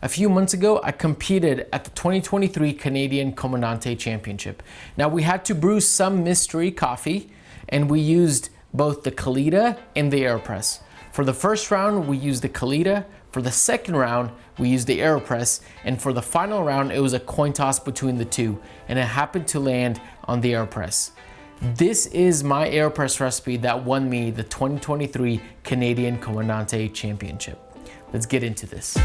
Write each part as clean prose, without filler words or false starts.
A few months ago, I competed at the 2023 Canadian Comandante Championship. Now we had to brew some mystery coffee and we used both the Kalita and the Aeropress. For the first round, we used the Kalita. For the second round, we used the Aeropress. And for the final round, it was a coin toss between the two. And it happened to land on the Aeropress. This is my Aeropress recipe that won me the 2023 Canadian Comandante Championship. Let's get into this.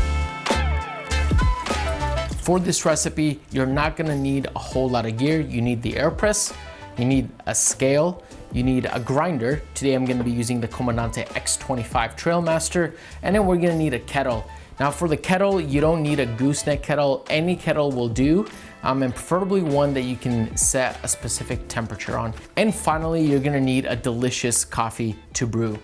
For this recipe, you're not gonna need a whole lot of gear. You need the Aeropress, you need a scale, you need a grinder. Today I'm gonna be using the Comandante X25 Trailmaster, and then we're gonna need a kettle. Now for the kettle, you don't need a gooseneck kettle. Any kettle will do, and preferably one that you can set a specific temperature on. And finally, you're gonna need a delicious coffee to brew.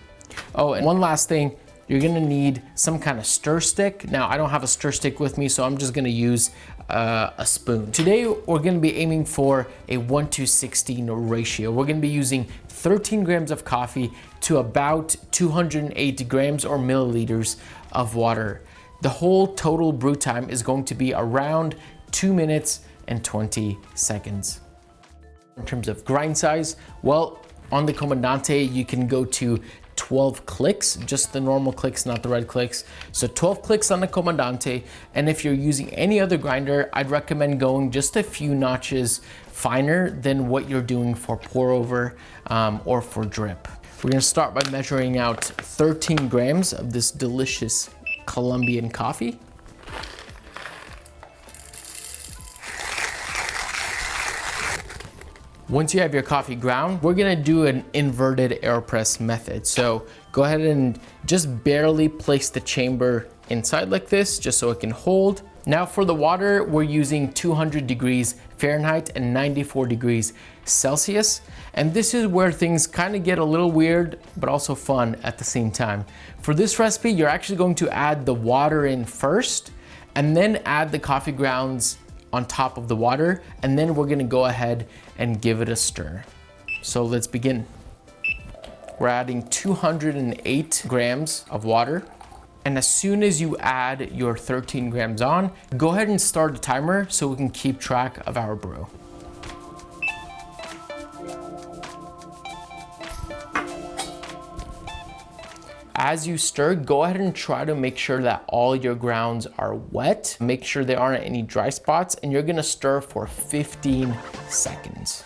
Oh, and one last thing, you're gonna need some kind of stir stick. Now, I don't have a stir stick with me, so I'm just gonna use a spoon. Today, we're gonna be aiming for a 1:16 ratio. We're gonna be using 13 grams of coffee to about 280 grams or milliliters of water. The whole total brew time is going to be around 2 minutes and 20 seconds. In terms of grind size, well, on the Comandante, you can go to 12 clicks, just the normal clicks, not the red clicks. So 12 clicks on the Comandante. And if you're using any other grinder, I'd recommend going just a few notches finer than what you're doing for pour over or for drip. We're gonna start by measuring out 13 grams of this delicious Colombian coffee. Once you have your coffee ground, we're gonna do an inverted Aeropress method. So go ahead and just barely place the chamber inside like this, just so it can hold. Now for the water, we're using 200 degrees Fahrenheit and 94 degrees Celsius. And this is where things kind of get a little weird, but also fun at the same time. For this recipe, you're actually going to add the water in first, and then add the coffee grounds on top of the water, and then we're gonna go ahead and give it a stir. So let's begin. We're adding 208 grams of water. And as soon as you add your 13 grams on, go ahead and start a timer so we can keep track of our brew. As you stir, go ahead and try to make sure that all your grounds are wet. Make sure there aren't any dry spots, and you're gonna stir for 15 seconds.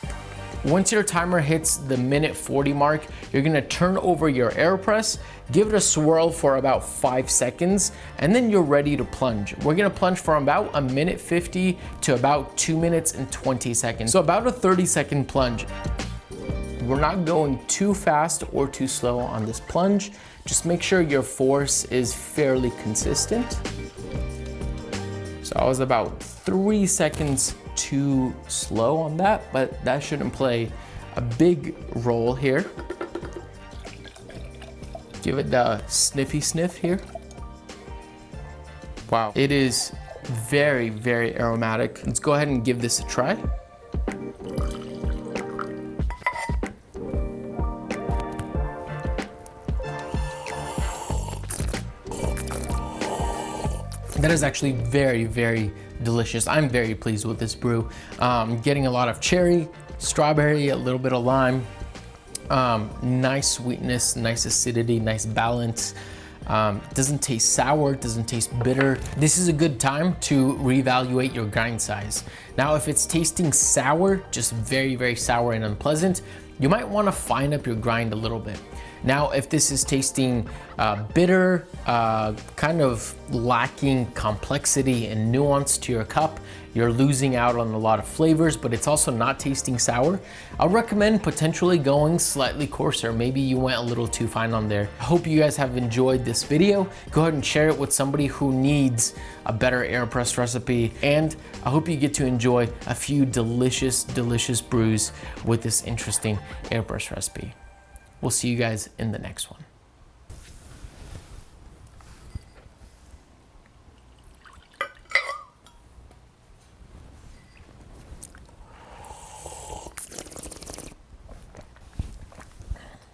Once your timer hits the minute 40 mark, you're gonna turn over your Aeropress, give it a swirl for about 5 seconds, and then you're ready to plunge. We're gonna plunge from about 1:50 to about 2 minutes and 20 seconds. So about a 30-second plunge. We're not going too fast or too slow on this plunge. Just make sure your force is fairly consistent. So I was about 3 seconds too slow on that, but that shouldn't play a big role here. Give it the sniffy sniff here. Wow, it is very, very aromatic. Let's go ahead and give this a try. That is actually very, very delicious. I'm very pleased with this brew. Getting a lot of cherry, strawberry, a little bit of lime, nice sweetness, nice acidity, nice balance. Doesn't taste sour, doesn't taste bitter. This is a good time to reevaluate your grind size. Now, if it's tasting sour, just very, very sour and unpleasant, you might want to fine up your grind a little bit. Now, if this is tasting bitter, kind of lacking complexity and nuance to your cup, you're losing out on a lot of flavors, but it's also not tasting sour, I would recommend potentially going slightly coarser. Maybe you went a little too fine on there. I hope you guys have enjoyed this video. Go ahead and share it with somebody who needs a better Aeropress recipe. And I hope you get to enjoy a few delicious, delicious brews with this interesting Aeropress recipe. We'll see you guys in the next one.